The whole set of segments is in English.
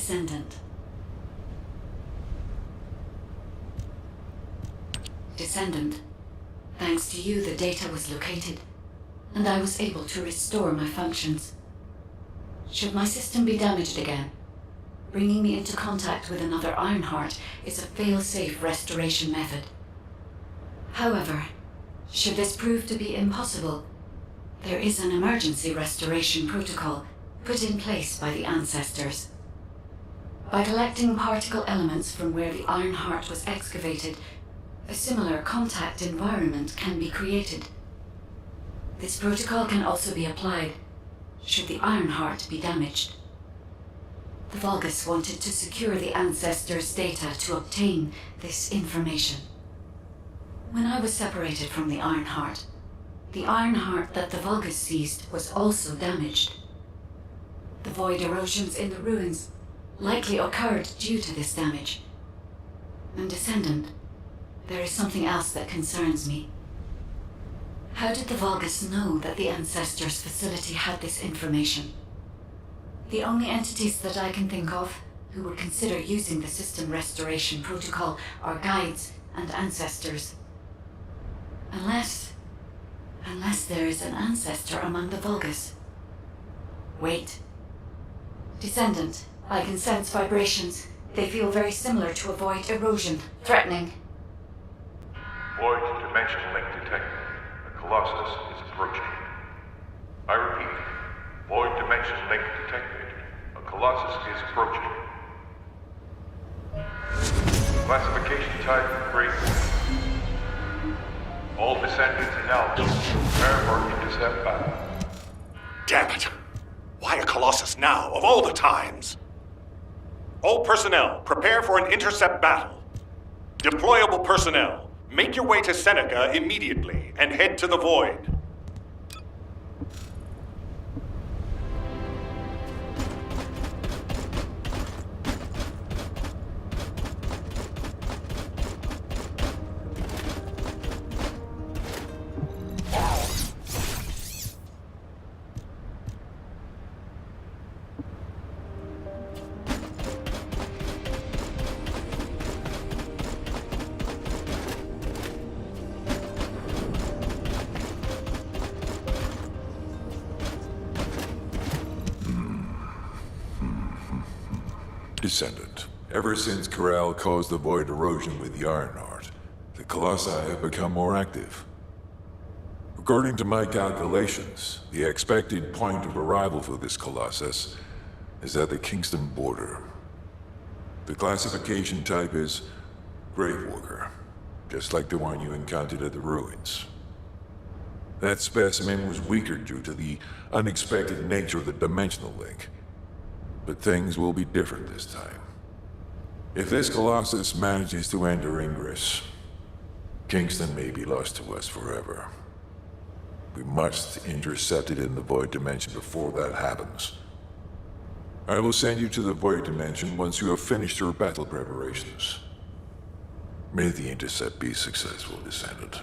Descendant. Descendant. Thanks to you, the data was located, and I was able to restore my functions. Should my system be damaged again, bringing me into contact with another Ironheart is a fail-safe restoration method. However, should this prove to be impossible, there is an emergency restoration protocol put in place by the ancestors. By collecting particle elements from where the Ironheart was excavated, a similar contact environment can be created. This protocol can also be applied should the Ironheart be damaged. The Vulgus wanted to secure the ancestors' data to obtain this information. When I was separated from the Ironheart that the Vulgus seized was also damaged. The void erosions in the ruins likely occurred due to this damage. And Descendant, there is something else that concerns me. How did the Vulgus know that the Ancestors' facility had this information? The only entities that I can think of who would consider using the system restoration protocol are guides and ancestors. Unless there is an ancestor among the Vulgus. Wait. Descendant, I can sense vibrations. They feel very similar to a void erosion. Threatening. Void dimension link detected. The Colossus is approaching. I repeat. Void dimension link detected. A Colossus is approaching. Classification type Great. All Descendants now prepare for intercept battle. Damn it! Why a Colossus now, of all the times? All personnel, prepare for an intercept battle. Deployable personnel, make your way to Seneca immediately and head to the Void. Descendant. Ever since Corral caused the void erosion with the Ironheart, the Colossi have become more active. According to my calculations, the expected point of arrival for this Colossus is at the Kingston border. The classification type is Gravewalker, just like the one you encountered at the ruins. That specimen was weaker due to the unexpected nature of the dimensional link. But things will be different this time. If this Colossus manages to enter Ingris, Kingston may be lost to us forever. We must intercept it in the Void Dimension before that happens. I will send you to the Void Dimension once you have finished your battle preparations. May the intercept be successful, Descendant.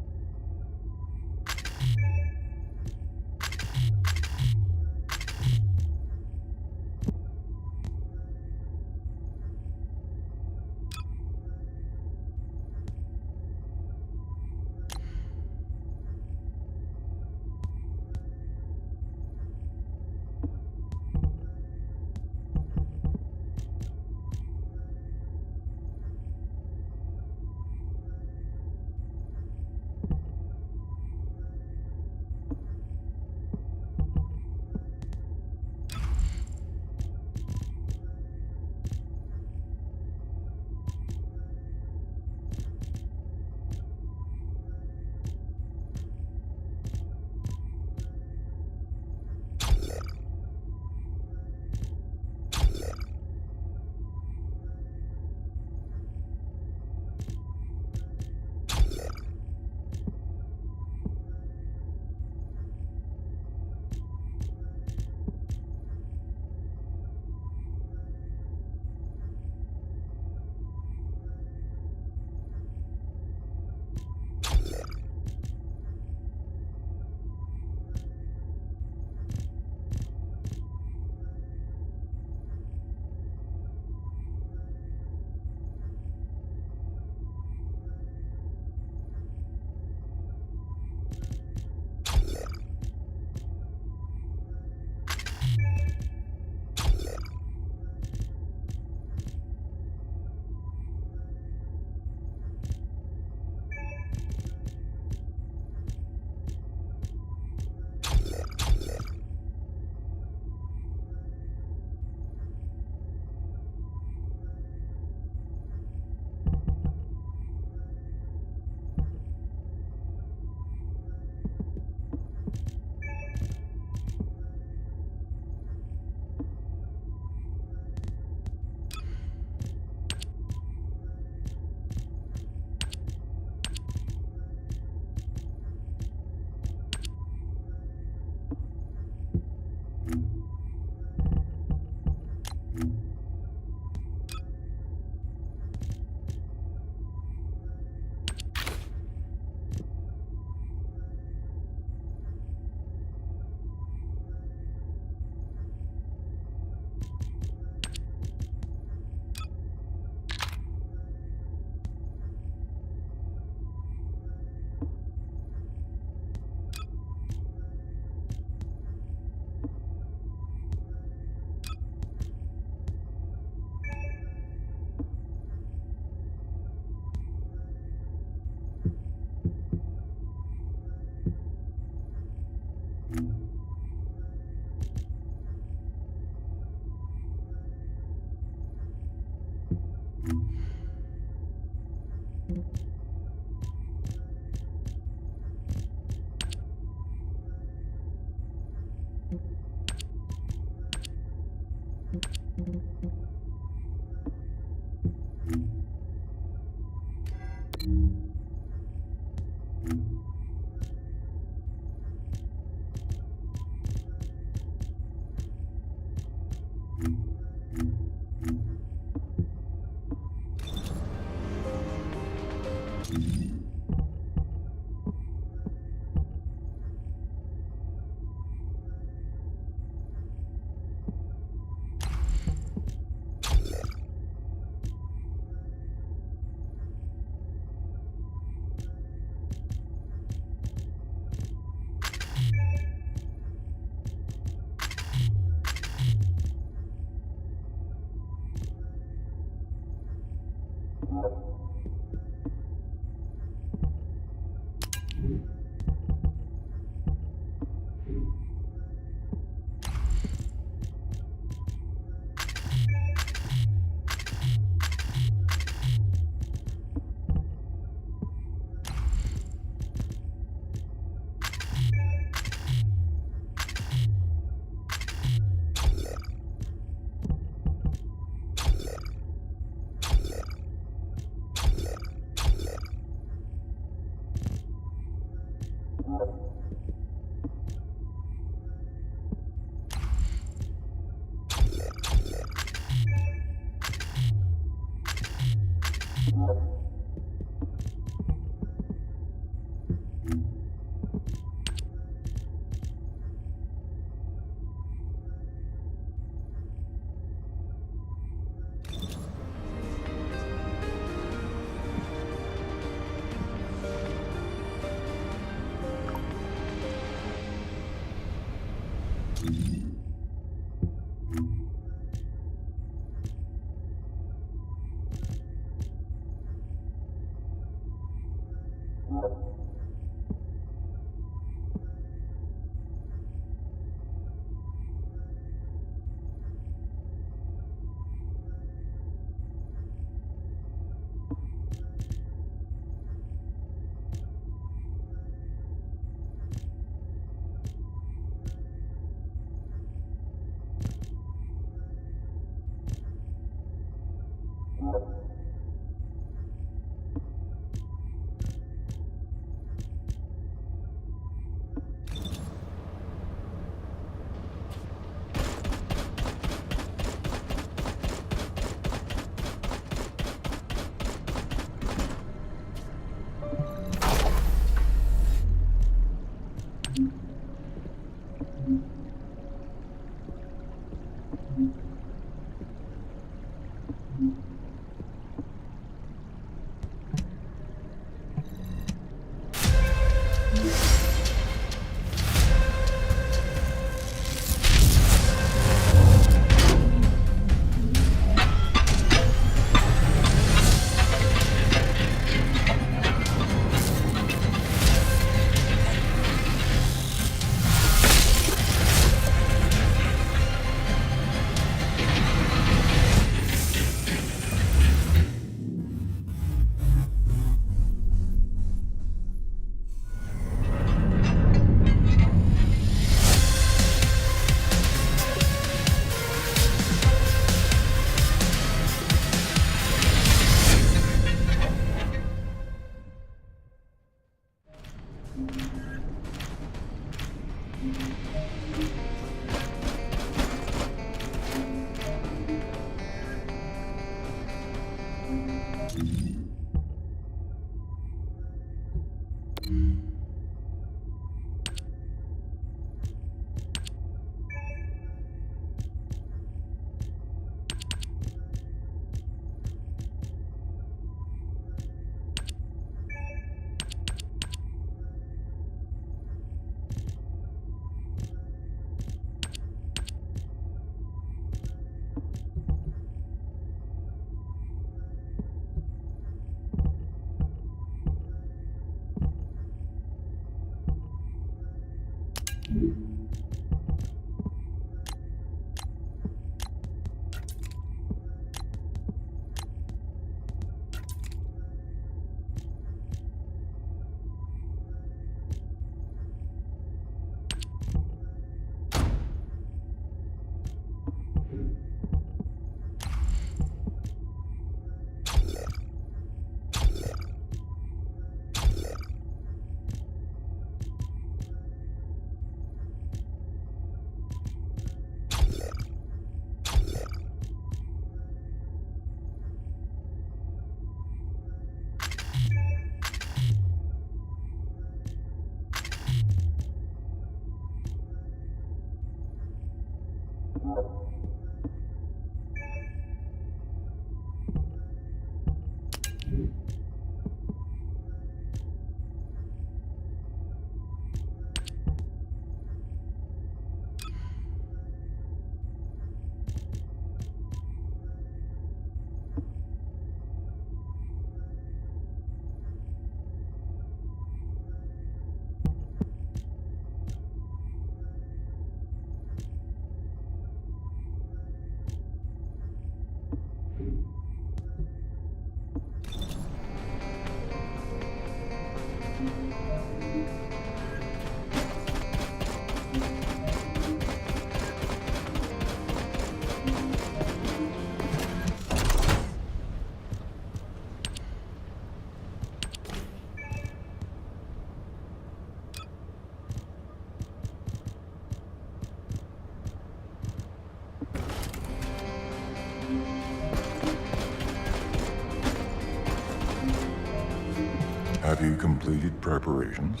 Have you completed preparations?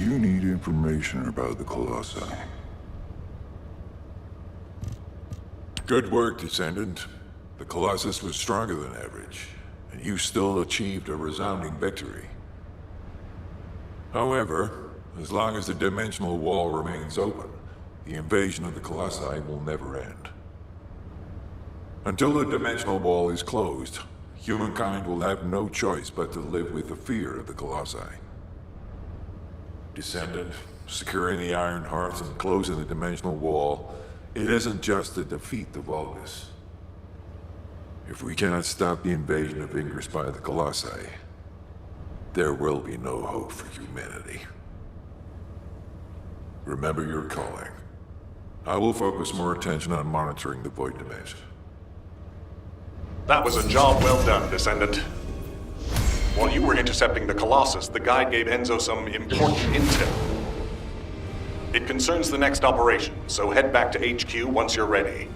You need information about the Colossi. Good work, Descendant. The Colossus was stronger than average, and you still achieved a resounding victory. However, as long as the dimensional wall remains open, the invasion of the Colossi will never end. Until the dimensional wall is closed, humankind will have no choice but to live with the fear of the Colossi. Descendant, securing the Iron Hearts and closing the dimensional wall, it isn't just to defeat the Vulgus. If we cannot stop the invasion of Ingris by the Colossi, there will be no hope for humanity. Remember your calling. I will focus more attention on monitoring the Void Dimension. That was a job well done, Descendant. While you were intercepting the Colossus, the guide gave Enzo some important intel. It concerns the next operation, so head back to HQ once you're ready.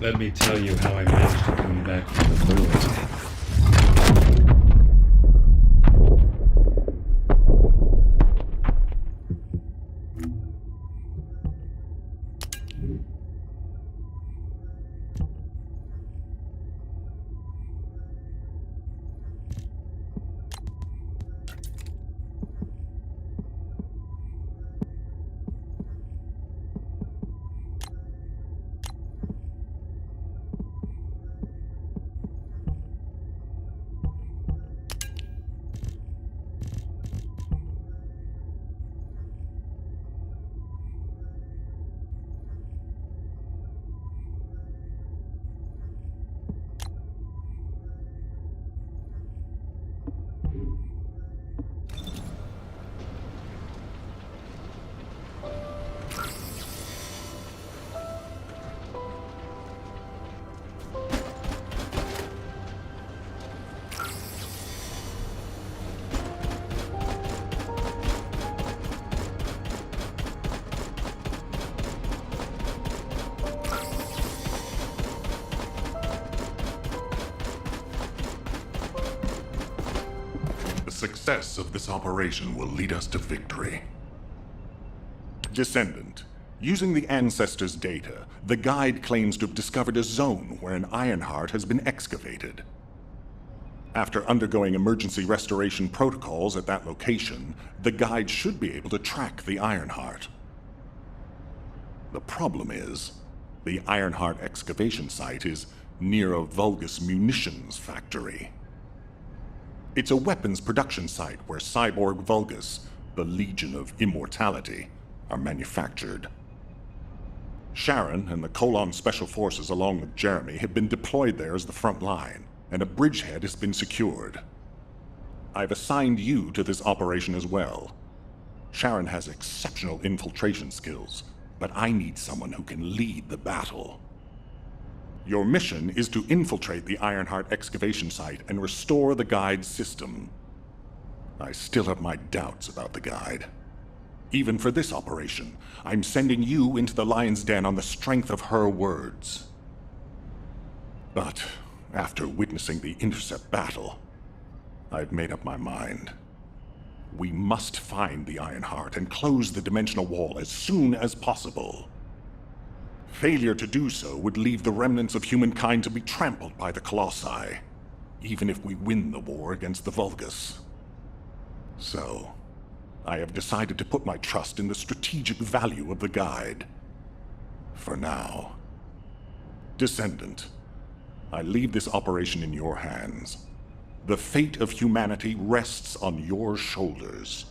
Let me tell you how I managed to come back from the void. success of this operation will lead us to victory. Descendant, using the Ancestors' data, the Guide claims to have discovered a zone where an Ironheart has been excavated. After undergoing emergency restoration protocols at that location, the Guide should be able to track the Ironheart. The problem is, the Ironheart excavation site is near a Vulgus munitions factory. It's a weapons production site where cyborg Vulgus, the Legion of Immortality, are manufactured. Sharon and the Colon Special Forces along with Jeremy have been deployed there as the front line, and a bridgehead has been secured. I've assigned you to this operation as well. Sharon has exceptional infiltration skills, but I need someone who can lead the battle. Your mission is to infiltrate the Ironheart excavation site and restore the Guide's system. I still have my doubts about the Guide. Even for this operation, I'm sending you into the Lion's Den on the strength of her words. But after witnessing the intercept battle, I've made up my mind. We must find the Ironheart and close the dimensional wall as soon as possible. Failure to do so would leave the remnants of humankind to be trampled by the Colossi, even if we win the war against the Vulgus. So, I have decided to put my trust in the strategic value of the Guide. For now. Descendant, I leave this operation in your hands. The fate of humanity rests on your shoulders.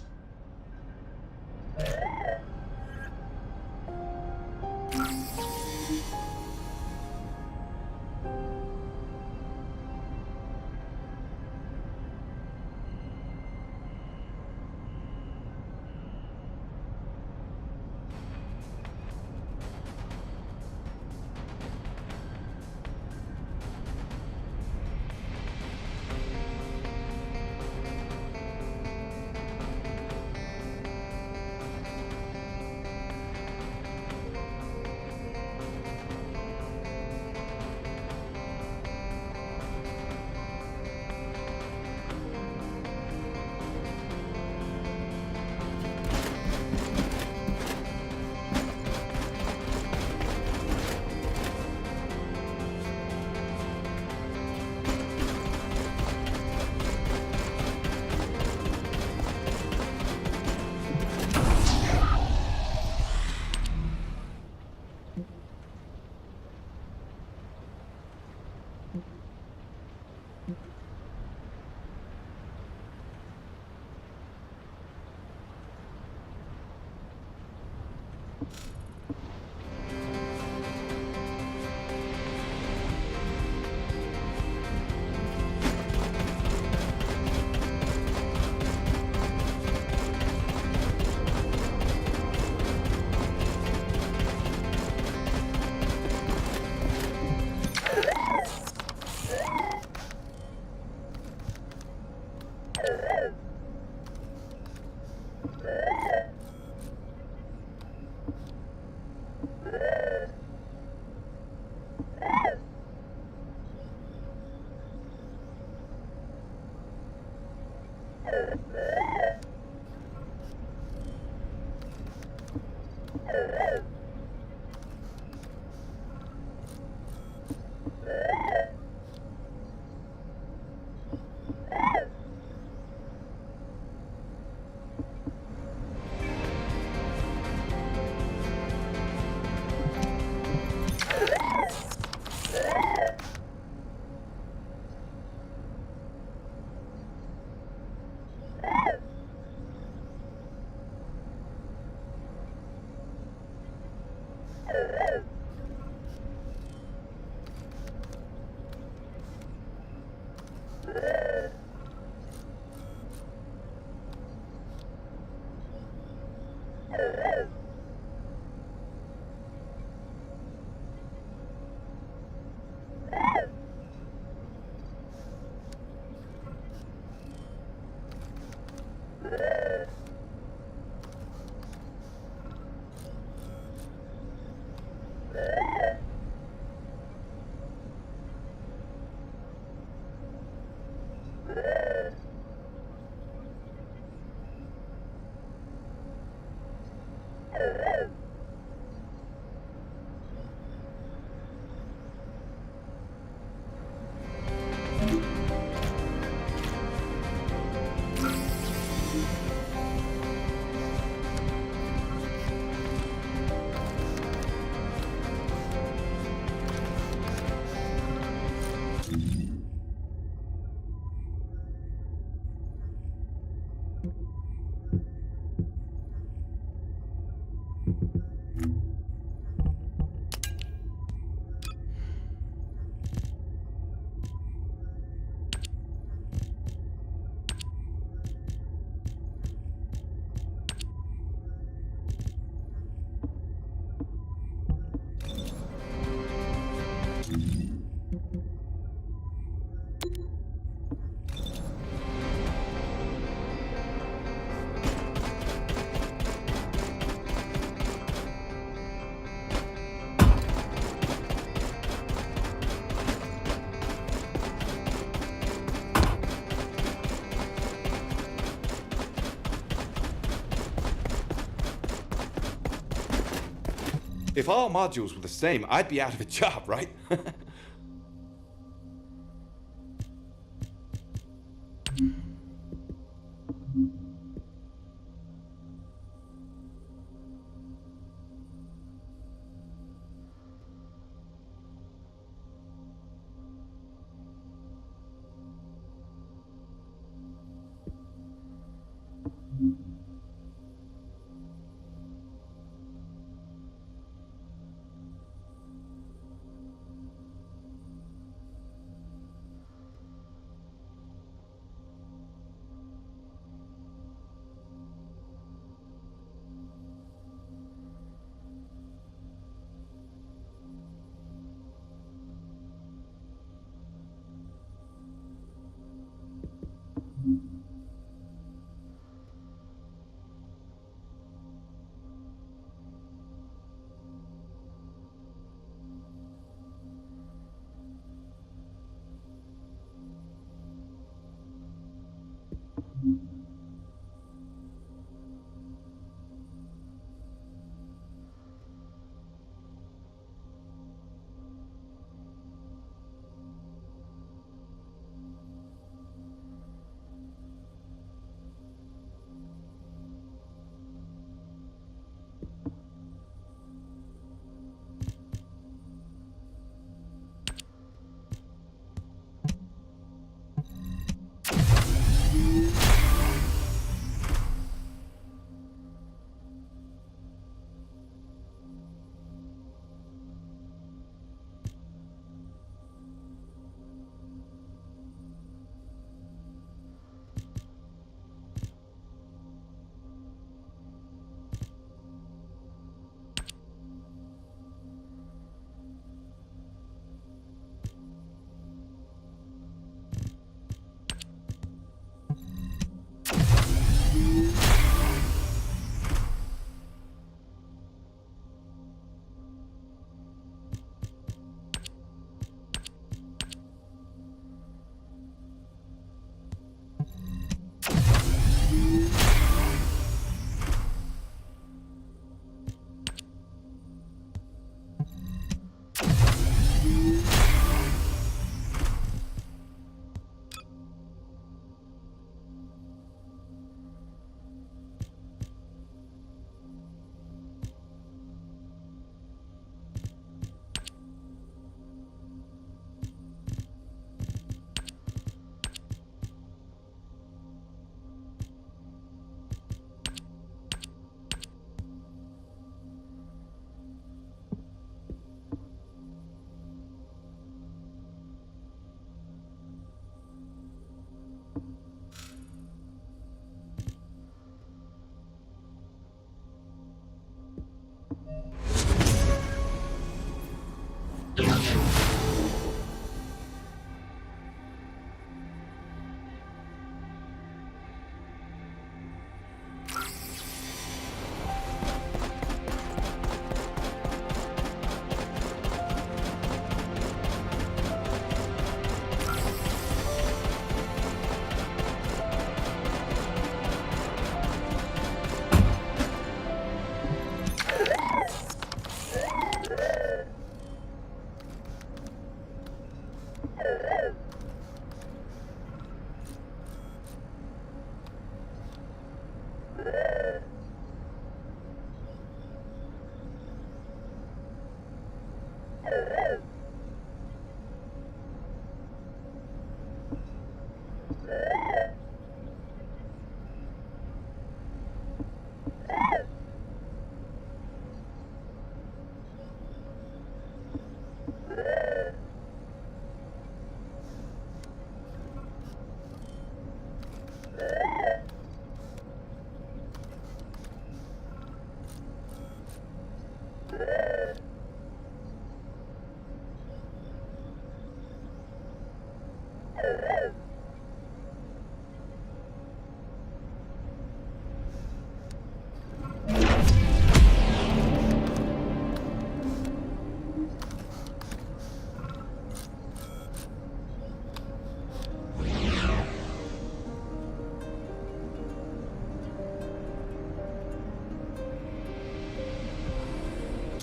If all modules were the same, I'd be out of a job, right?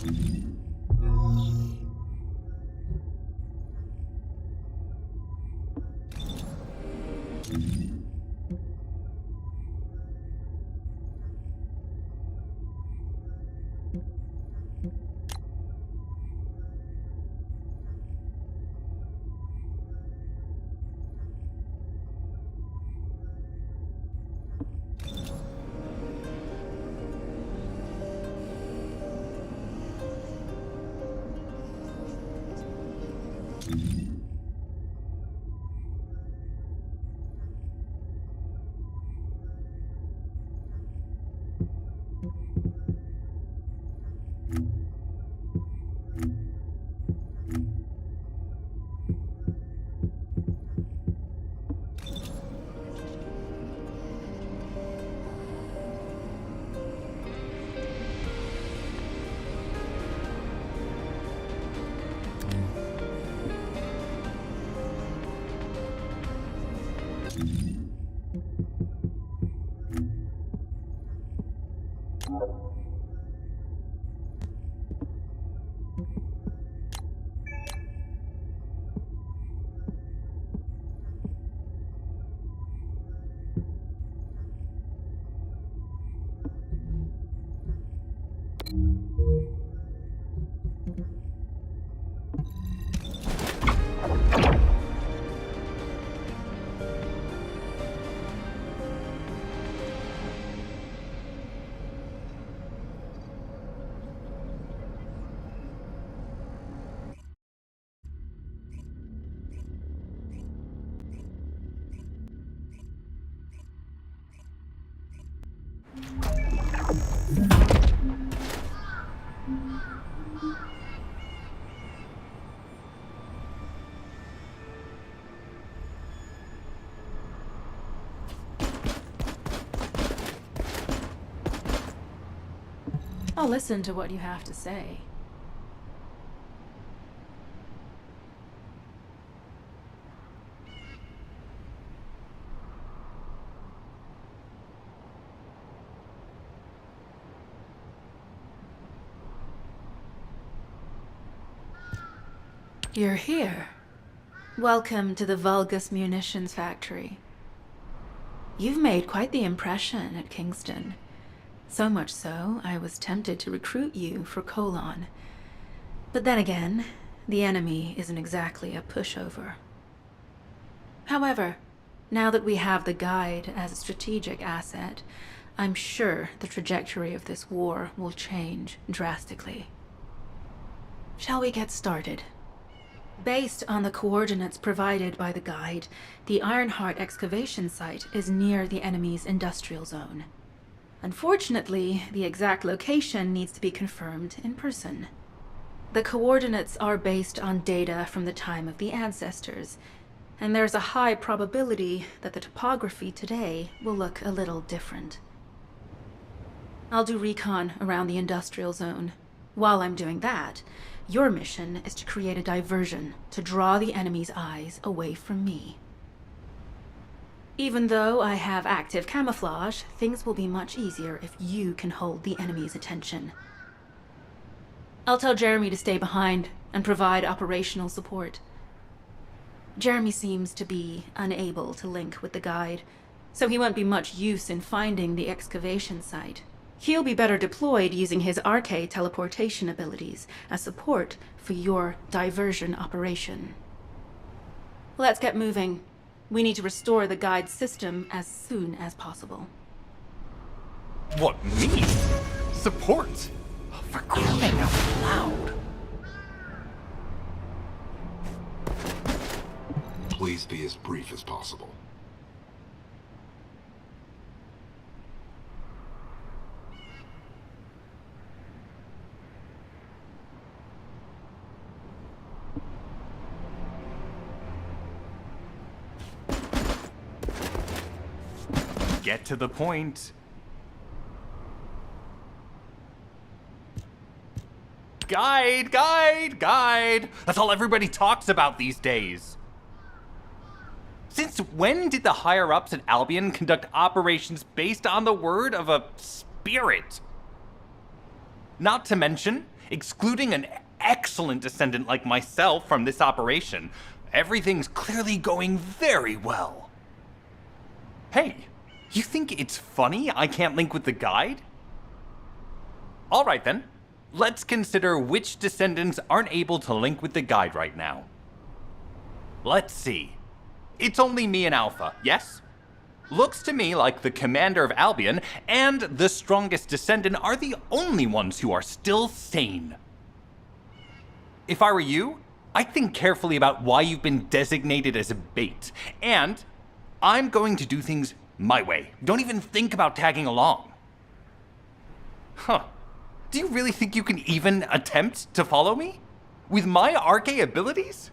you I'll listen to what you have to say. You're here. Welcome to the Vulgus Munitions Factory. You've made quite the impression at Kingston. So much so, I was tempted to recruit you for Colon. But then again, the enemy isn't exactly a pushover. However, now that we have the guide as a strategic asset, I'm sure the trajectory of this war will change drastically. Shall we get started? Based on the coordinates provided by the guide, the Ironheart excavation site is near the enemy's industrial zone. Unfortunately, the exact location needs to be confirmed in person. The coordinates are based on data from the time of the ancestors, and there's a high probability that the topography today will look a little different. I'll do recon around the industrial zone. While I'm doing that, your mission is to create a diversion to draw the enemy's eyes away from me. Even though I have active camouflage, things will be much easier if you can hold the enemy's attention. I'll tell Jeremy to stay behind and provide operational support. Jeremy seems to be unable to link with the guide, so he won't be much use in finding the excavation site. He'll be better deployed using his arcade teleportation abilities as support for your diversion operation. Let's get moving. We need to restore the guide system as soon as possible. What, me? Support? For crying out loud. Please be as brief as possible. Get to the point. Guide, guide, guide. That's all everybody talks about these days. Since when did the higher-ups at Albion conduct operations based on the word of a spirit? Not to mention, excluding an excellent descendant like myself from this operation, everything's clearly going very well. Hey, you think it's funny I can't link with the guide? Alright then, let's consider which Descendants aren't able to link with the guide right now. Let's see. It's only me and Alpha, yes? Looks to me like the commander of Albion and the strongest Descendant are the only ones who are still sane. If I were you, I'd think carefully about why you've been designated as a bait, and I'm going to do things my way. Don't even think about tagging along. Huh. Do you really think you can even attempt to follow me? With my Arche abilities?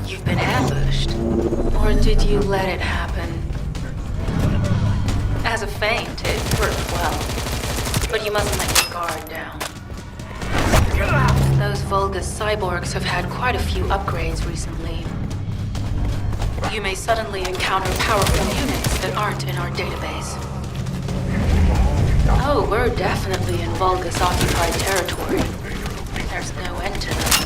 You've been ambushed. Or did you let it happen? As a feint, it worked well. But you mustn't let your guard down. Those Vulgus cyborgs have had quite a few upgrades recently. You may suddenly encounter powerful units that aren't in our database. Oh, we're definitely in Vulgus-occupied territory. There's no end to them.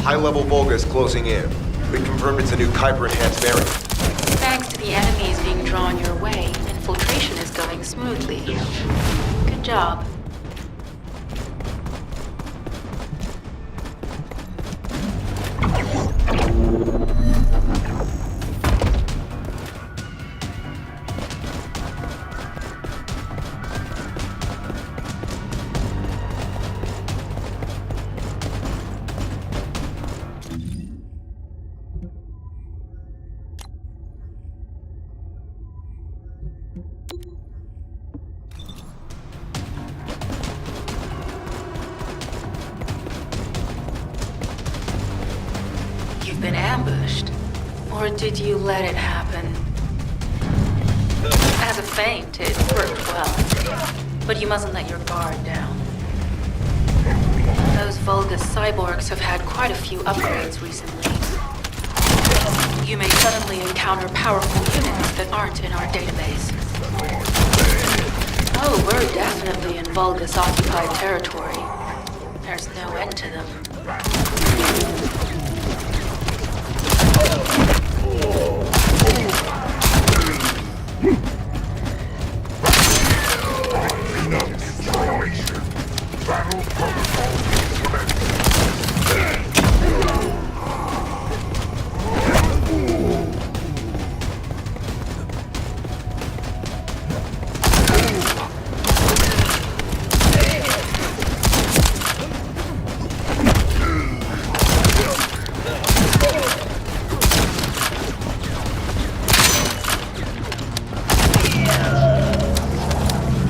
High-level Vulgus closing in. We confirm it's a new Kuiper-enhanced variant. Thanks to the enemies being drawn your way, infiltration is going smoothly. Good job. You've been ambushed. Or did you let it happen? As a feint, it worked well. But you mustn't let your guard down. Those Vulgus cyborgs have had quite a few upgrades recently. You may suddenly encounter powerful units that aren't in our database. Oh, we're definitely in Vulgus-occupied territory. There's no end to them.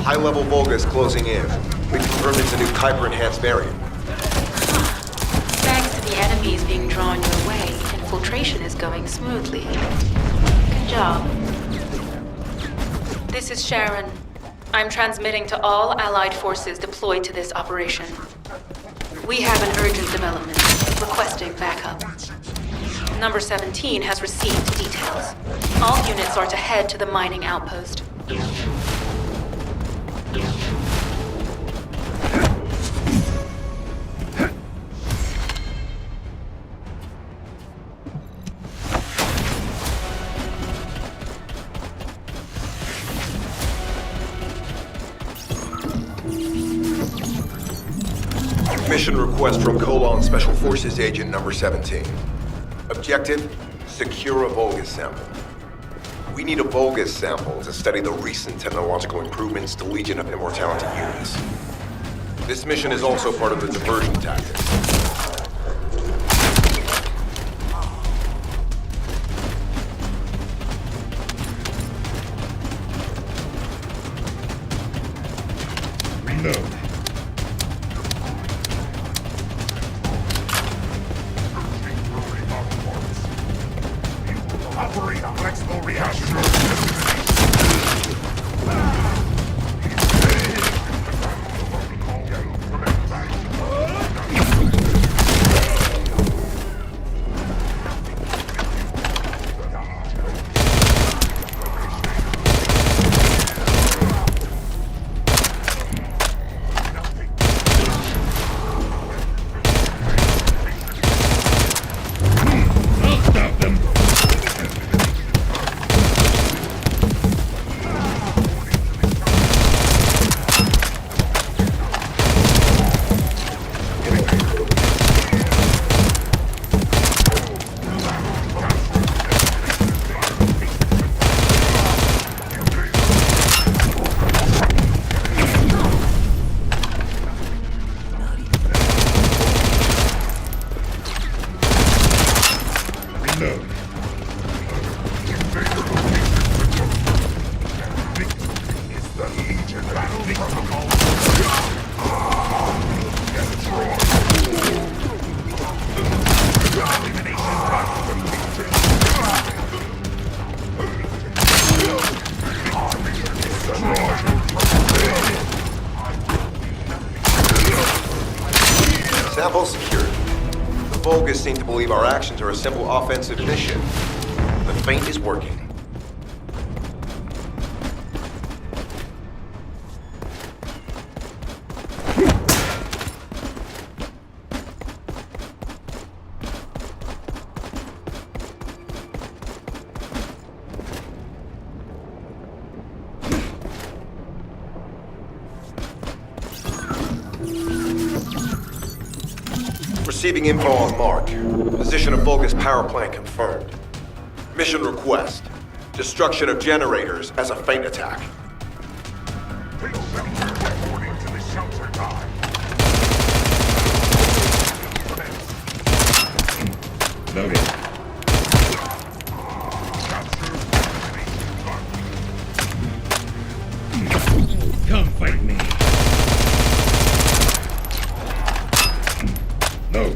High-level Vulgus closing in. We confirmed it's a new Kuiper-enhanced variant. Thanks to the enemies being drawn your way, infiltration is going smoothly. Good job. This is Sharon. I'm transmitting to all Allied forces deployed to this operation. We have an urgent development, requesting backup. Number 17 has received details. All units are to head to the mining outpost. Mission request from Colon Special Forces Agent number 17. Objective, secure a Vulgus sample. We need a Vulgus sample to study the recent technological improvements to Legion of Immortality units. This mission is also part of the diversion tactic. Reload. Operate a flexible reaction. Sample secured. The Vulgus seem to believe our actions are a simple offensive mission. The feint is working. Receiving info on mark. Position of Vulgus power plant confirmed. Mission request. Destruction of generators as a feint attack. According to the shelter guide. Loading. Come fight me. No.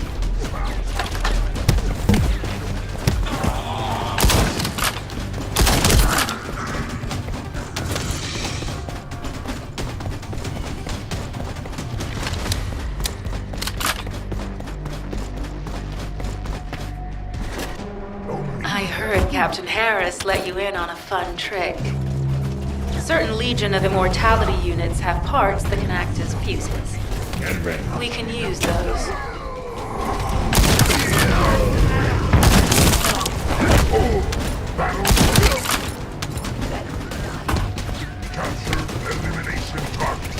I heard Captain Harris let you in on a fun trick. Certain Legion of Immortality units have parts that can act as fuses. Get ready. We can use those. Capture elimination target.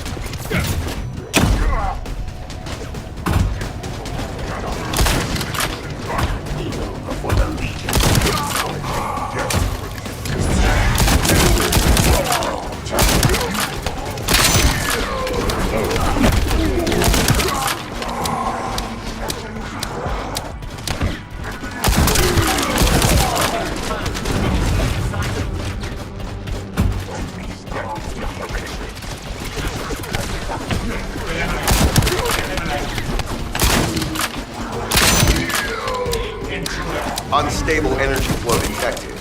For the Legion. Unstable energy flow detected.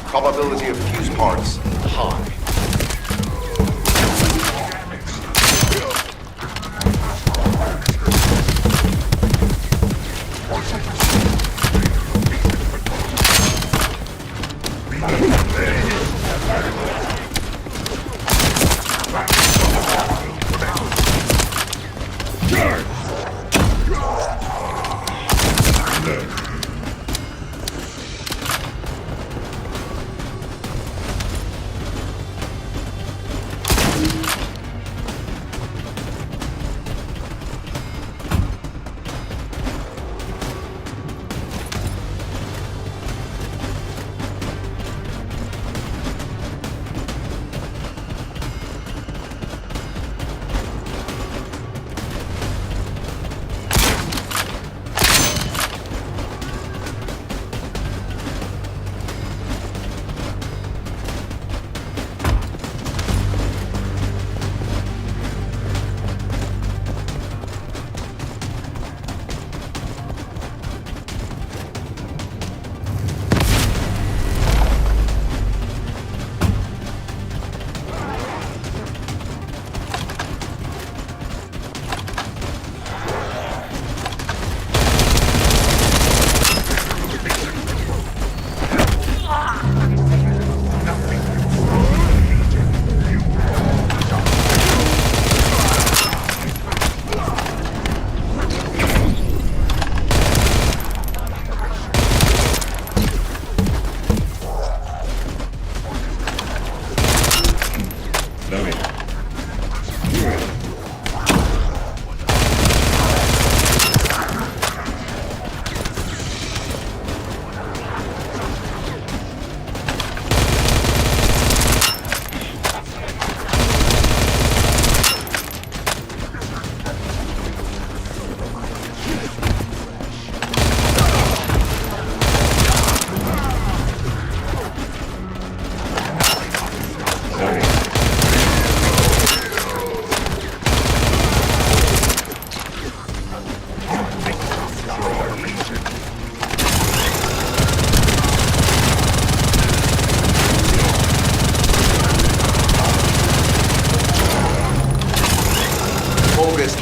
Probability of fuse parts high.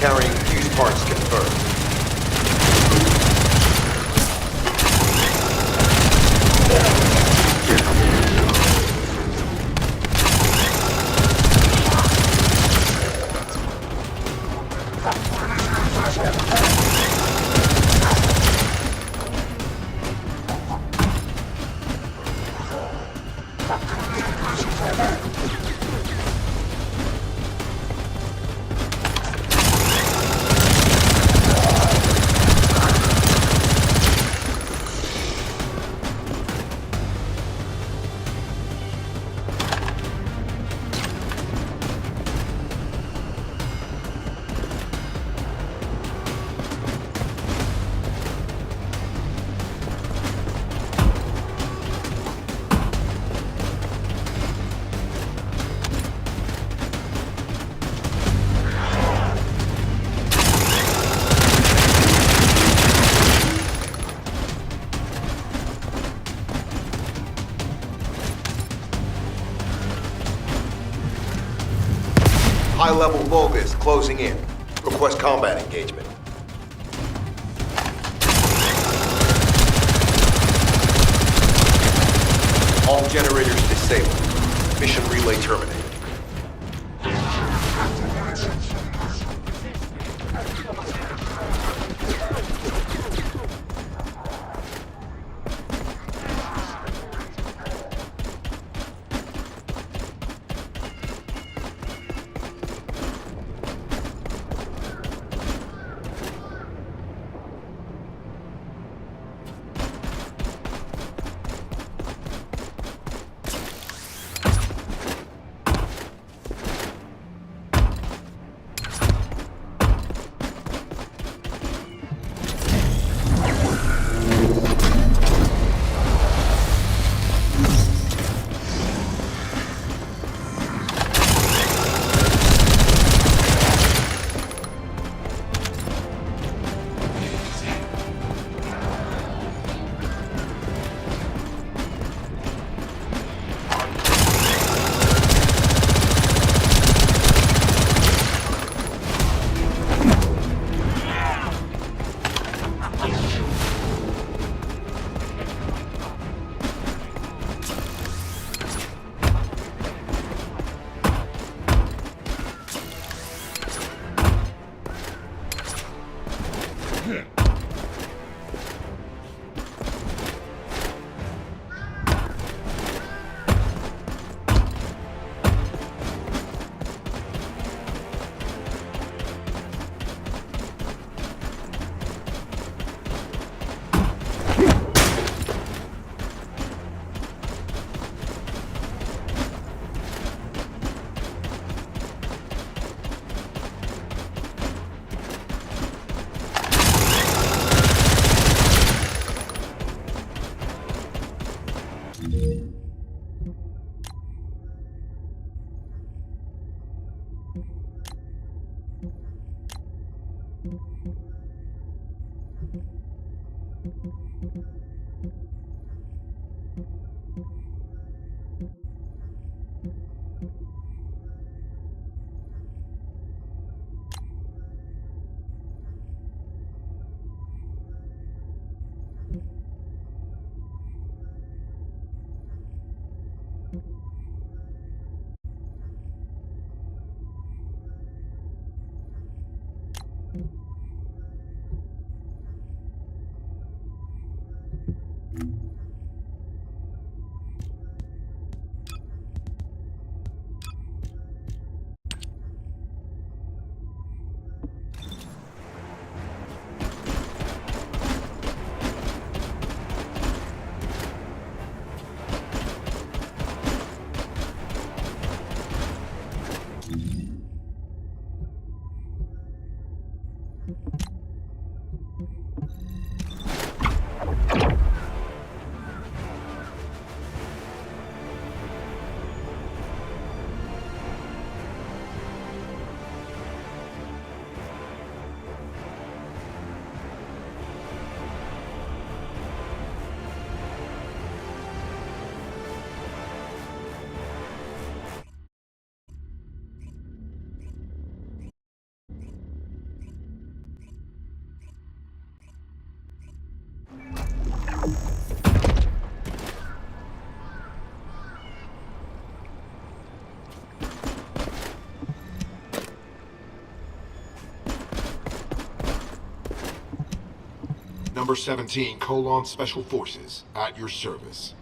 Carrying fuse parts confirmed. High-level Vulgus closing in. Request combat engagement. All generators disabled. Mission relay terminated. Number 17, Colon Special Forces, at your service.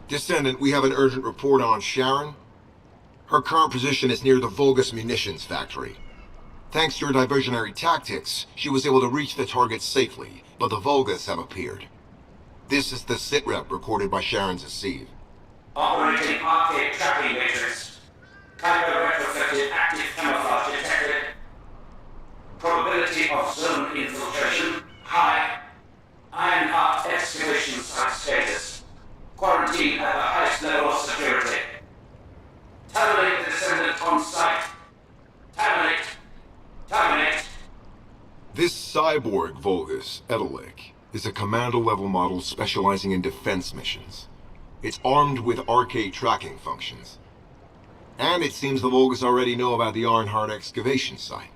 Descendant, we have an urgent report on Sharon. Her current position is near the Vulgus munitions factory. Thanks to your diversionary tactics, she was able to reach the target safely, but the Vulgus have appeared. This is the sitrep recorded by Sharon's Asive. Operating arcade tracking matrix. Typo retrofitted active camouflage detected. Probability of zone infiltration high. Ironheart excavation site status. Quarantine at the highest level of security. Terminate the Descendant on site. Terminate. Terminate. This cyborg Vulgus, Edelek, is a commando-level model specializing in defense missions. It's armed with arcade tracking functions. And it seems the Vulgus already know about the Ironheart excavation site.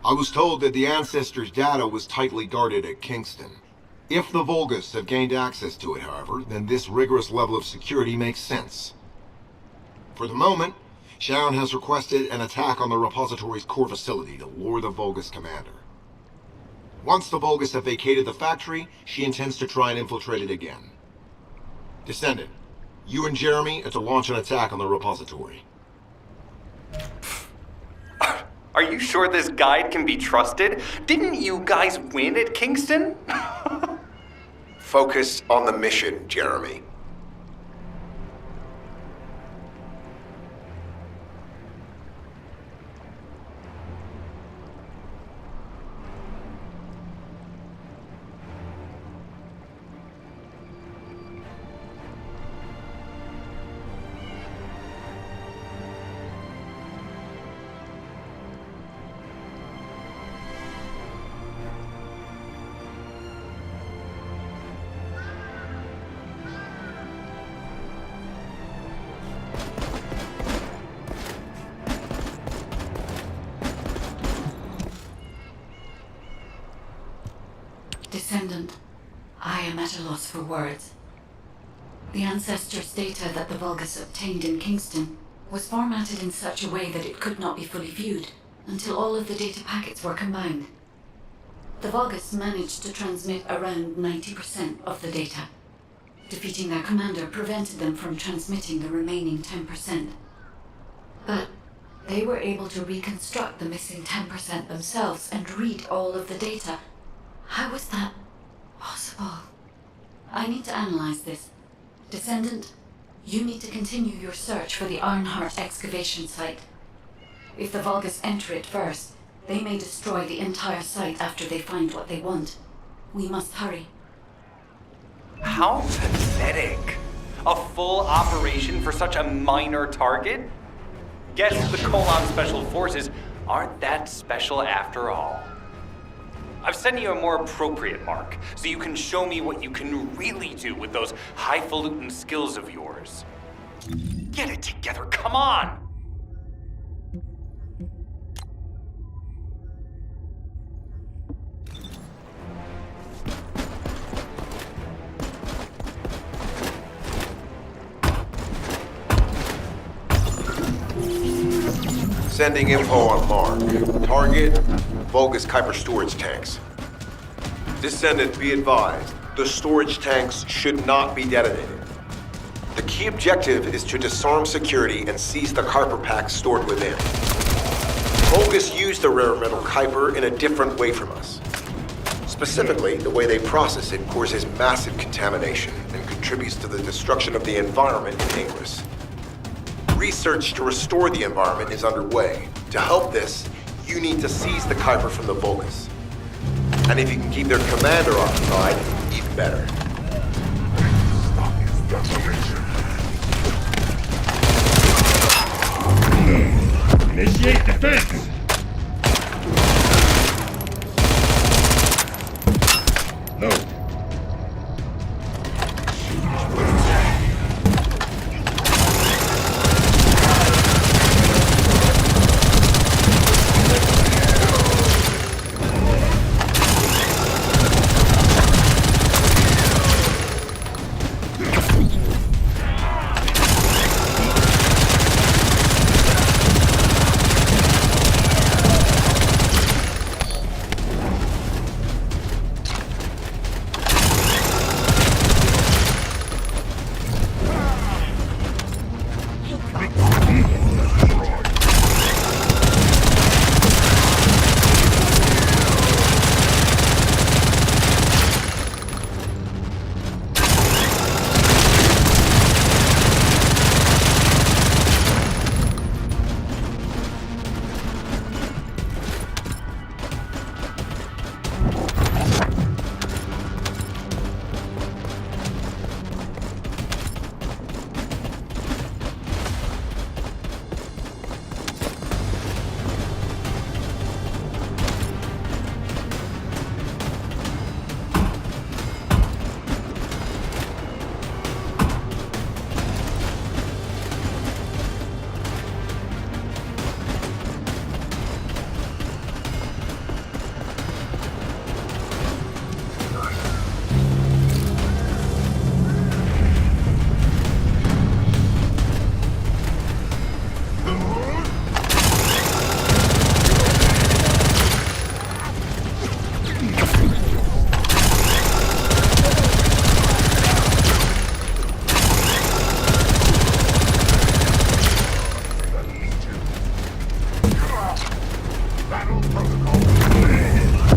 I was told that the Ancestors' data was tightly guarded at Kingston. If the Vulgus have gained access to it, however, then this rigorous level of security makes sense. For the moment, Sharon has requested an attack on the repository's core facility to lure the Vulgus commander. Once the Vulgus have vacated the factory, she intends to try and infiltrate it again. Descendant, you and Jeremy are to launch an attack on the repository. Are you sure this guide can be trusted? Didn't you guys win at Kingston? Focus on the mission, Jeremy. Descendant, I am at a loss for words. The Ancestors' data that the Vulgus obtained in Kingston was formatted in such a way that it could not be fully viewed until all of the data packets were combined. The Vulgus managed to transmit around 90% of the data. Defeating their commander prevented them from transmitting the remaining 10%. But they were able to reconstruct the missing 10% themselves and read all of the data. How was that possible? I need to analyze this. Descendant, you need to continue your search for the Ironheart excavation site. If the Vulgus enter it first, they may destroy the entire site after they find what they want. We must hurry. How pathetic. A full operation for such a minor target? Guess the Colon Special Forces aren't that special after all. I've sent you a more appropriate mark, so you can show me what you can really do with those highfalutin skills of yours. Get it together, come on! Sending info on mark. Target, Vulgus Kuiper storage tanks. Descendant, be advised, the storage tanks should not be detonated. The key objective is to disarm security and seize the Kuiper packs stored within. Vulgus used the rare metal Kuiper in a different way from us. Specifically, the way they process it causes massive contamination and contributes to the destruction of the environment in Ingris. Research to restore the environment is underway. To help this, you need to seize the Kuiper from the Vulgus. And if you can keep their commander occupied, even better. Stop his desolation. Initiate defense! No.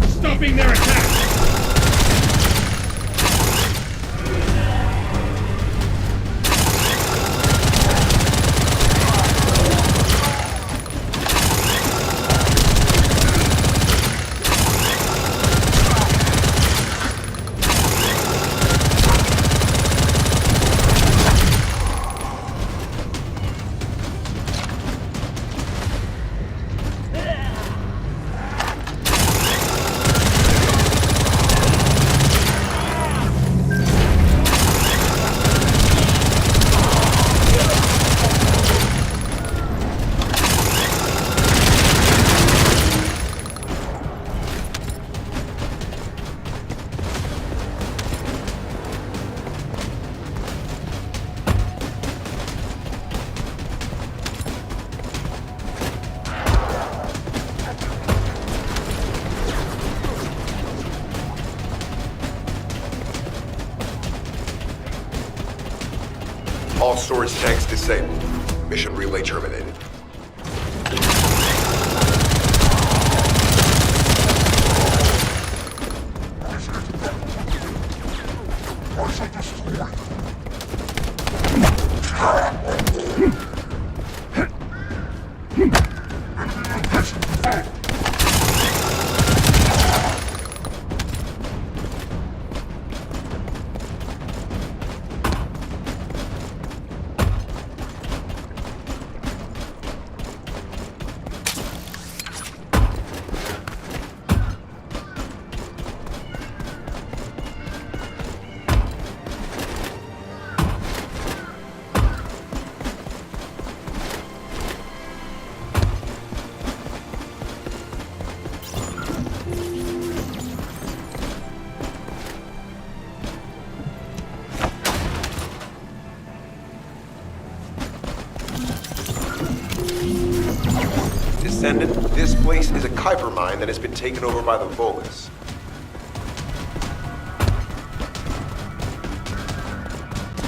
Stopping their attack! All storage tanks disabled. Mission relay terminated. Descendant, this place is a Kuiper mine that has been taken over by the Vulgus.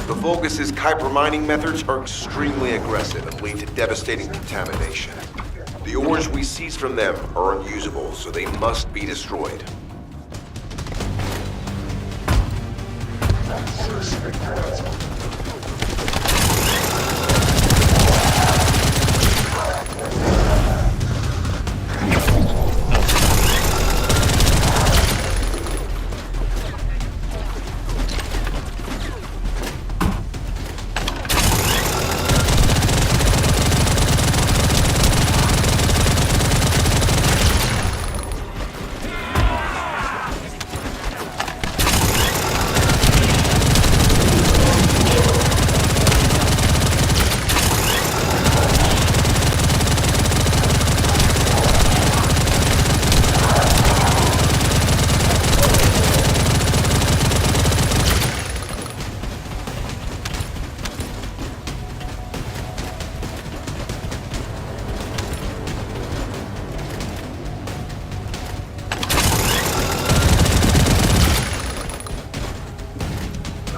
The Vulgus' Kuiper mining methods are extremely aggressive and lead to devastating contamination. The ores we seize from them are unusable, so they must be destroyed.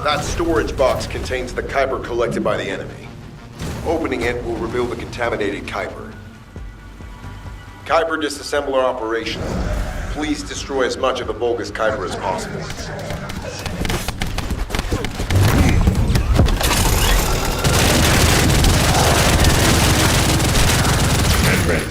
That storage box contains the Kuiper collected by the enemy. Opening it will reveal the contaminated Kuiper. Kuiper disassembler operation. Please destroy as much of the Vulgus Kuiper as possible. Get ready.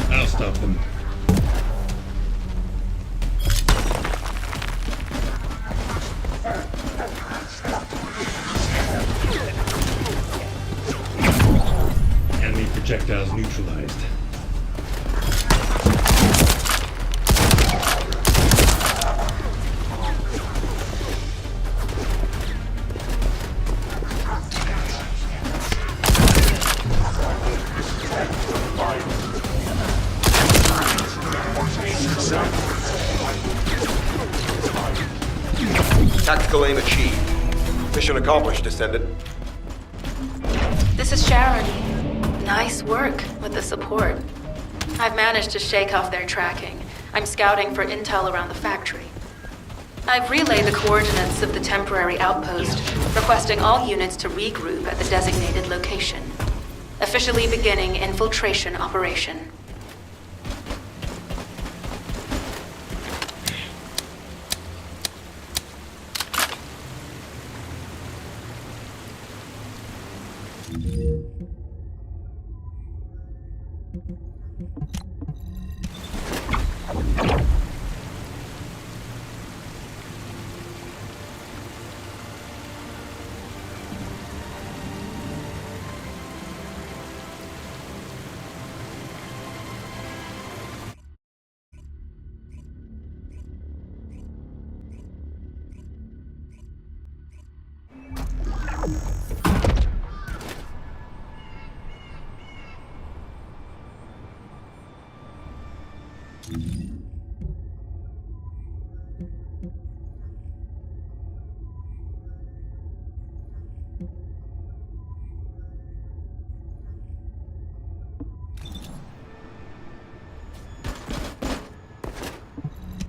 I'll stop them. Enemy projectiles neutralized. Tactical aim achieved. Mission accomplished, Descendant. This is Sharon. Nice work with the support. I've managed to shake off their tracking. I'm scouting for intel around the factory. I've relayed the coordinates of the temporary outpost, requesting all units to regroup at the designated location. Officially beginning infiltration operation.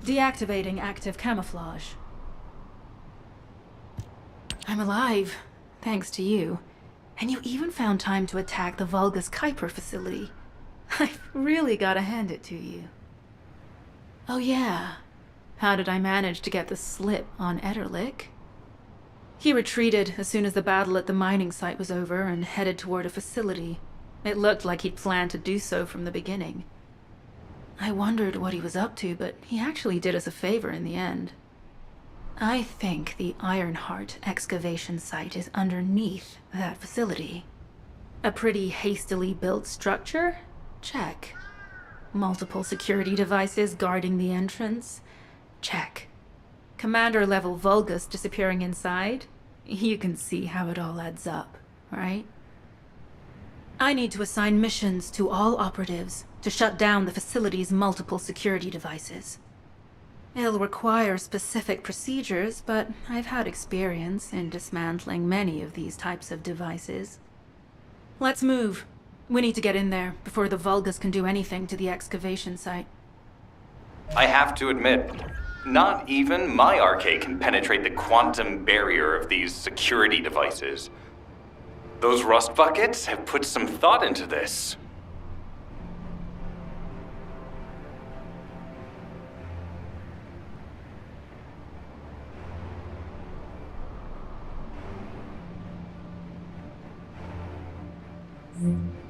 Deactivating active camouflage. I'm alive, thanks to you. And you even found time to attack the Vulgus Kuiper facility. I've really gotta hand it to you. Oh yeah, how did I manage to get the slip on Ederlich? He retreated as soon as the battle at the mining site was over and headed toward a facility. It looked like he'd planned to do so from the beginning. I wondered what he was up to, but he actually did us a favor in the end. I think the Ironheart excavation site is underneath that facility. A pretty hastily built structure? Check. Multiple security devices guarding the entrance? Check. Commander-level Vulgus disappearing inside? You can see how it all adds up, right? I need to assign missions to all operatives to shut down the facility's multiple security devices. It'll require specific procedures, but I've had experience in dismantling many of these types of devices. Let's move. We need to get in there before the Vulgus can do anything to the excavation site. I have to admit, not even my RK can penetrate the quantum barrier of these security devices. Those rust buckets have put some thought into this. Mm-hmm.